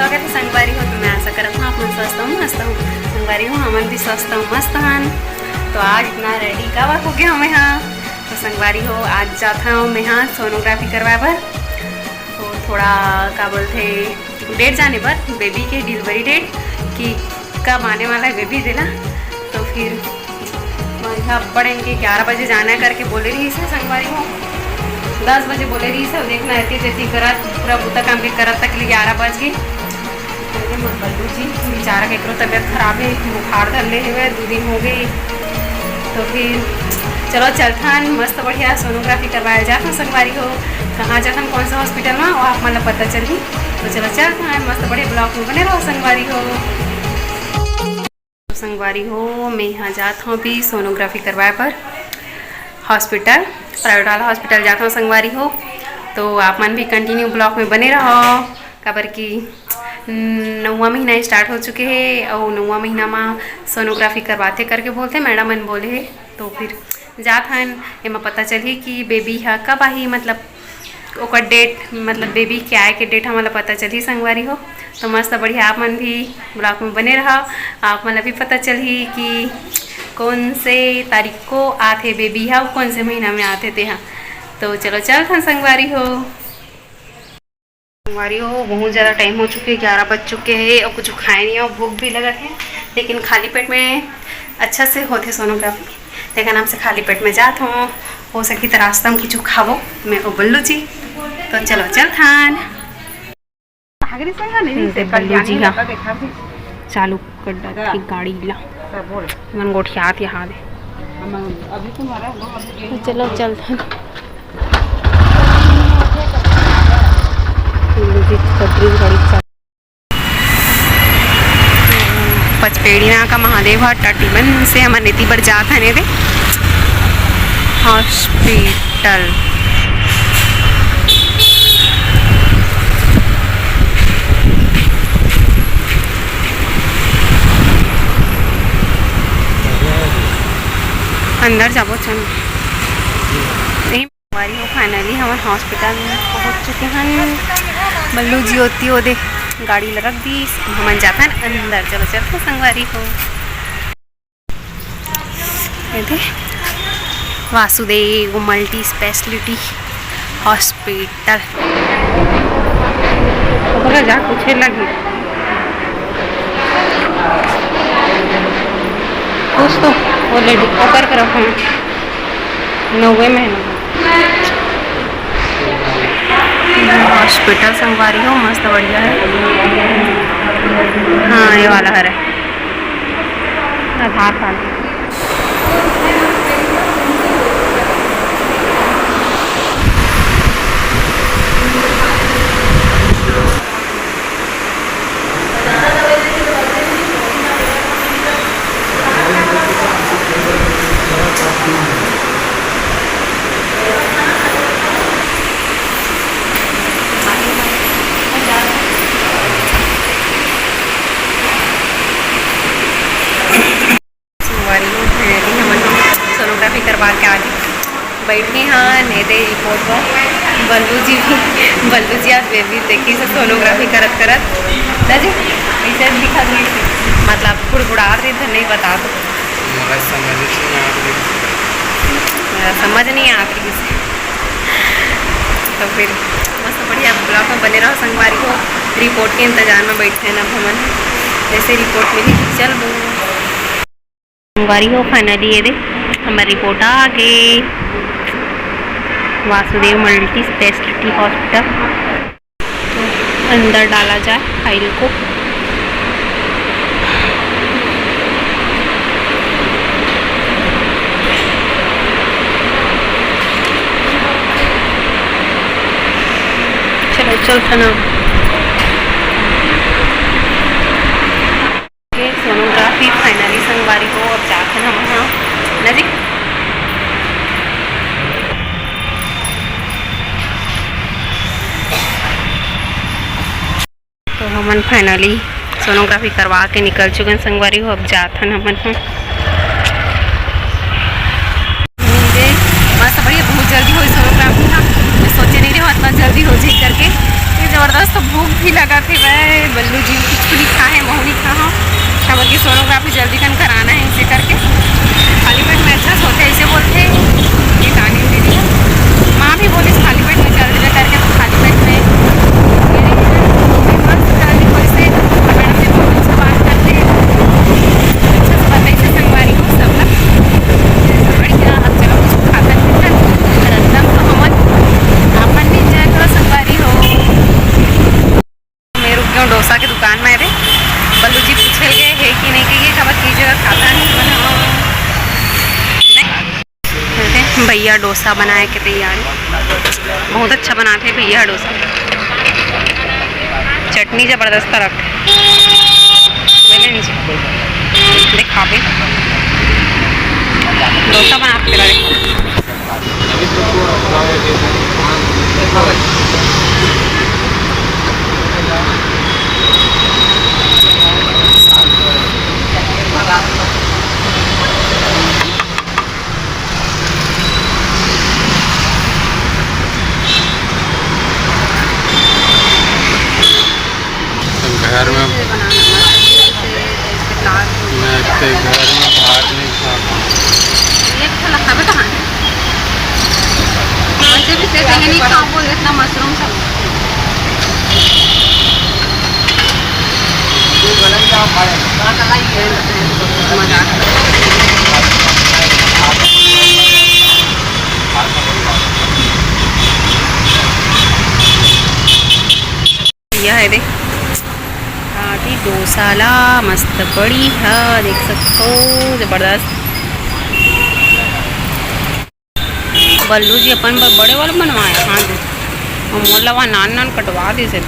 स्वागत है संगवारी हो। तो मैं आशा करता हूँ आप मन स्वस्थ हूँ मस्त हूँ। संगवारी हो हमन भी स्वस्थ हूँ मस्त हन। तो आज इतना रेडी का हो गया हमें यहाँ। तो संगवारी हो आज जाता हूँ मैं यहाँ सोनोग्राफी करवाए बर। तो थोड़ा क्या बोलते डेट जाने पर बेबी के डिलीवरी डेट कि कब आने वाला है बेबी देना। तो फिर यहाँ पढ़ेंगे 11 बजे जाना करके बोले रही है संगवारी हो। 10 बजे बोले रही है देखना रहती जैसी करा पूरा बूता काम के करा तक 11 बज गए। बल्लू जी बेचारा के तबीयत खराब है बुखार धर ले हुए 2 दिन हो गए। तो फिर चलो चलता मस्त बढ़िया सोनोग्राफी करवाया जाता संगवारी हो। कहाँ जाता कौन सा हॉस्पिटल में और आप मतलब पता चली। तो चलो चलता मस्त बढ़िया ब्लॉक में बने रहो संगवारी हो। संगवारी हो मैं यहाँ जाता हूँ अभी सोनोग्राफी करवाए पर हॉस्पिटल प्राइवेट वाला हॉस्पिटल जाता हूँ संगवारी हो। तो आप मन भी कंटिन्यू ब्लॉक में बने रहो काबर कि 9वां महीना स्टार्ट हो चुके हैं और 9वां महीना में सोनोग्राफी करवाते करके बोलते मैडम मन बोले है। तो फिर जात हन एमा पता चली कि बेबी है कब आई मतलब ओकर डेट मतलब बेबी के आए के डेट हमारा पता चली संगवारी हो। तो मस्त बढ़िया आप मन भी ब्लॉक में बने रहो आप मन भी पता चली कि कौन से तारीख को आते बेबी है और कौन से महीना में आते थे। हाँ तो चलो चल संगवारी हो। संगवारी हो बहुत ज़्यादा टाइम हो चुके 11 बज चुके हैं और कुछ खाए नहीं और भूख भी लगा है। लेकिन खाली पेट में अच्छा से होते सोनोग्राफी लेकिन नाम से खाली पेट में जात हूँ हो सकी तो रास्ता में कुछ खावो मैं को बल्लू जी। तो चलो चल थान बल्लू जी हाँ चालू कर की गाड़ी ला मन गोठियात यहाँ दे। तो चलो चलता पचपेड़ीना का महादेव टाटीबन से हमारे नीति पर जात है ने हॉस्पिटल। अंदर जाबो चल संगवारी हो फाइनली हमारे हॉस्पिटल में पहुँच चुके हैं। बल्लू जी होती हो दे गाड़ी रख दी हम जाता है अंदर। चलो चलते संगवारी हो दे वासुदेव मल्टी स्पेशलिटी हॉस्पिटल जा कुछ लगी कुछ तो ऑलरेडी ओकर कर रखा 9वें महीना हॉस्पिटल संगवारी हो मस्त बढ़िया है। हाँ ये वाला है आधार कार्ड सोनोग्राफी करवा के आगे बैठे हाँ नहीं दे रिपोर्ट पर बल्लू जी आज बेबी देखी से सोनोग्राफी करत ना जी ऐसे दिखा दी मतलब बुड़बुड़ा रही तो नहीं बता दो समझ नहीं आती इसे। तो फिर मस्त बढ़िया ब्लॉक में बने रहो संगवारी हो। रिपोर्ट के इंतजार में बैठे ना भवन जैसे रिपोर्ट मिली चल वो संगवारी हो फाइनली ये दे हमारी रिपोर्ट आ गई वासुदेव मल्टी स्पेशलिटी हॉस्पिटल। तो अंदर डाला जाए फाइल को। चलो चलता ना सोनोग्राफी फाइनली संगवारी को अब जाते ना वहाँ नजीक। तो हमन फाइनली सोनोग्राफी करवा के निकल चुके हैं संगवारी हो। अब जाता ना हमन मस्त बढ़िया बहुत जल्दी हो सोनोग्राफी था। मैं सोचे नहीं रहा इतना जल्दी हो जाए करके। जबरदस्त भूख भी लगा थे वह बल्लू जी कुछ नहीं खा है महू नहीं खा हो खबर की सोनोग्राफी जल्दी कन कराना है इसे करके खाली पेट में अच्छा सोते ऐसे बोलते ये गाने दीदी माँ भी बोली खाली पेट में जल्दी ले करके तो खाली पेट में वैसे मैडम जी बहुत अच्छा बात करते हैं अच्छा से बताइए से संगवारी हो सब लोग बढ़िया अब चलो कुछ खाता पीता रंदम तो हम अपन भी इंजॉय करो संगवारी हो। मैं रुक गया डोसा की दुकान में रे बल्लू जी पूछे गए है कि नहीं कि ये खबर कीजिएगा खाता नहीं भैया डोसा बनाए के तैयारी बहुत अच्छा बनाते भैया डोसा चटनी जबरदस्त रख देखा भी डोसा बना के घर में मैं अपने घर में बाहर नहीं खाता मुझे भी कहते हैं नहीं खाओ बोल इतना मशरूम सब यह है देख डोसाला मस्त बड़ी है देख सकते हो जबरदस्त बल्लू जी अपन बड़े वाले बनवाए हाँ जी और मोला वहाँ नान नान कटवा दी से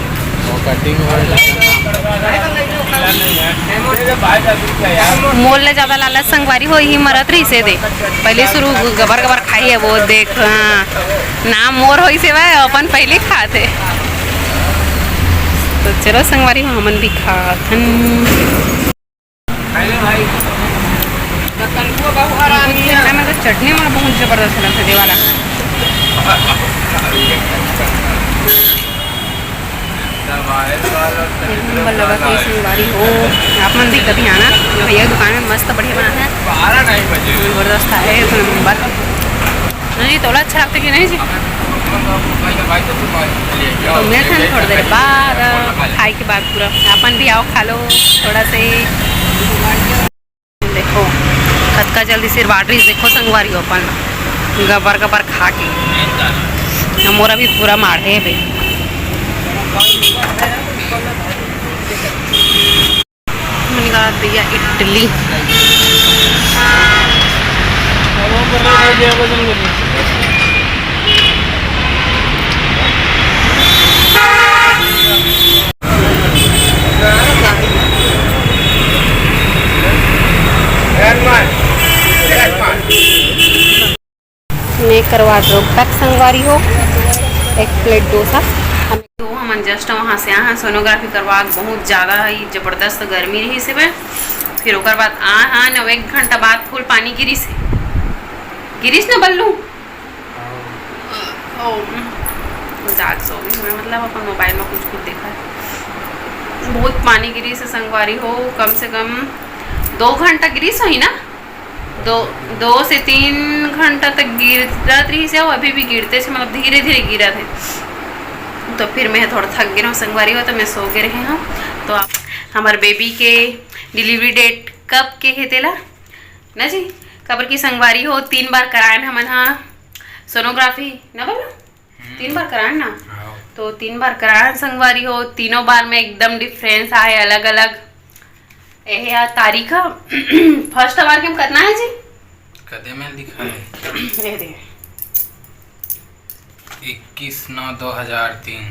मोल ले ज़्यादा लालच संगवारी हो ही मरत रही से दे पहले शुरू गबर गबर खाई है वो देख हाँ नाम मोर हो से वह अपन पहले खाते तो चलो संगवारी हो हमन भी खाथन तो चटनी में बहुत जबरदस्त लगता है वाला संगवारी हो आप मन भी कभी आना भैया दुकान में मस्त बढ़िया बना है जबरदस्त है नंबर नहीं थोड़ा अच्छा लगता कि नहीं जी तो मिलते हैं थोड़ी देर बाद खाए के बाद पूरा अपन भी आओ खा लो थोड़ा से देखो खत का जल्दी सिर बाटरी देखो संगवारी हो अपन गबर गबर खा के मोरा भी पूरा मारे है भाई भैया इडली मैं करवा दो पैक संगवारी हो एक प्लेट डोसा तो हम जस्ट वहाँ से आए सोनोग्राफी करवा बहुत ज़्यादा ही ज़बरदस्त गर्मी रही से फिर ओकर बाद हाँ 1 घंटा बाद फुल पानी गिरिस ना बल्लू जाग सो गई मैं मतलब अपन मोबाइल में कुछ देखा है बहुत पानी गिरी से संगवारी हो कम से कम 2 घंटा गिरी सही ना 2 से 3 घंटा तक गिरता रही से अभी भी गिरते से मतलब धीरे धीरे गिरा थे तो फिर मैं थोड़ा थक गई हूँ संगवारी हो तो मैं सो गए रहे हूँ तो हमारे बेबी के डिलीवरी डेट कब के है तेला ना जी खबर की संगवारी हो 3 बार कराए हमन हाँ सोनोग्राफी ना बोलो 3 बार कराए ना तो 3 बार कराए संगवारी हो तीनों बार में एकदम डिफरेंस आए अलग अलग यह तारीख फर्स्ट बार के करना है जी कदे में लिखा है 21/9/2003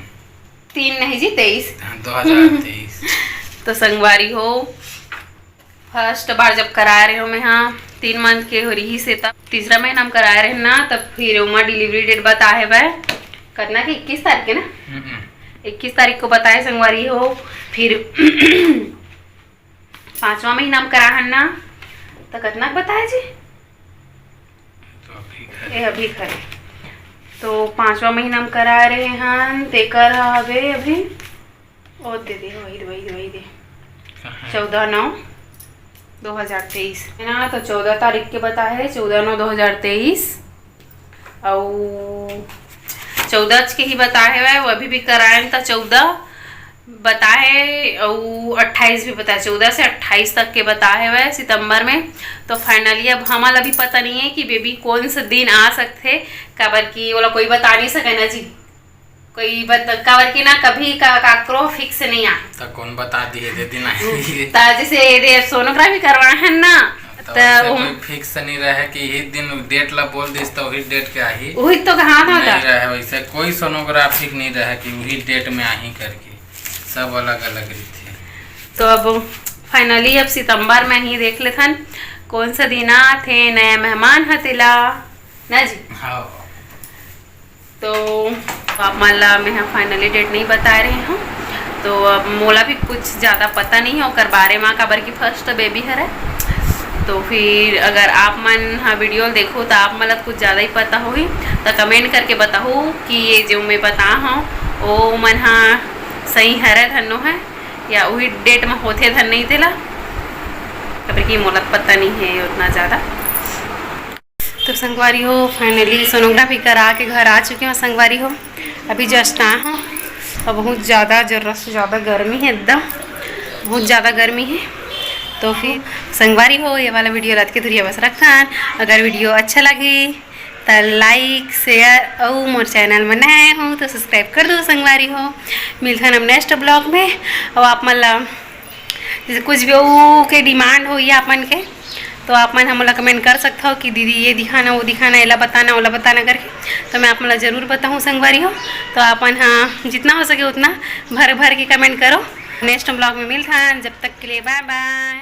3 नहीं जी 23 2023 तो संगवारी हो फर्स्ट बार जब करा रहे हो मैं हाँ 3 मंथ के हो रही से तब तीसरा महीना हम करा रहे हैं ना तब फिर उमा डिलीवरी डेट बता है वह करना कि 21 तारीख के ना 21 तारीख को बताए संगवारी हो फिर 5वां महीना हम करा है ना तो कितना बताया जी तो अभी करे तो 5वां महीना में करा रहे हैं तेकर हवे अभी और दे दे वही दे 14/9/2023 है ना। तो 14 तारीख के बता है 14/9/2023 और 14 के ही बता है वो अभी भी कराए तो 14 बता है और 28 भी बता है 14 से 28 तक के बता है वह सितंबर में। तो फाइनली अब हमारा भी पता नहीं है कि बेबी कौन सा दिन आ सकते काबर की वो कोई बता नहीं सके ना जी कोई काबर की ना कभी काकरो फिक्स नहीं आ तो कौन बता दिए दे दिन जैसे सोनोग्राफी करवाना है ना तो कोई फिक्स नहीं रहे कि यही दिन डेट ला बोल दिस तो वही डेट के आही वही तो कहाँ था नहीं रहे वैसे कोई सोनोग्राफी नहीं रहे कि वही डेट में आही करके सब अलग अलग थे। तो अब फाइनली अब सितंबर में ही देख लेते कौन सा दिन थे नया मेहमान हतेला ना जी। हाँ तो आप माला में हम फाइनली डेट नहीं बता रहे हूँ तो अब मोला भी कुछ ज़्यादा पता नहीं है और बारे में काबर की फर्स्ट बेबी है तो फिर अगर आप मन हाँ वीडियो देखो तो आप मतलब कुछ ज़्यादा ही पता होगी तो कमेंट करके बताओ कि ये जो मैं बता हूँ वो मन हाँ सही हरे धनो है या वही डेट में होते धन नहीं थे कभी की मोला पता नहीं है उतना ज़्यादा। तो संगवारी हो फाइनली सोनोग्राफी करा के घर आ चुके हो संगवारी हो अभी जस्ट आ हूँ और बहुत ज़्यादा ज़रूरत से ज़्यादा गर्मी है एकदम बहुत ज़्यादा गर्मी है। तो फिर संगवारी हो ये वाला वीडियो रात के धुरिया बस रखा अगर वीडियो अच्छा लगे तो लाइक शेयर और मोर चैनल में नए हो तो सब्सक्राइब कर दो संगवारी हो। मिलते हैं हम नेक्स्ट ब्लॉग में और आप मतलब जैसे कुछ भी वो के डिमांड हो या अपन के तो आप मन हम कमेंट कर सकते हो कि दीदी ये दिखाना वो दिखाना एला बताना ओला बताना करके तो मैं आप मतलब ज़रूर बताऊँ संगवारी हो। तो अपन हाँ जितना हो सके उतना भर भर के कमेंट करो। नेक्स्ट ब्लॉग में मिलता है जब तक के लिए बाय बाय।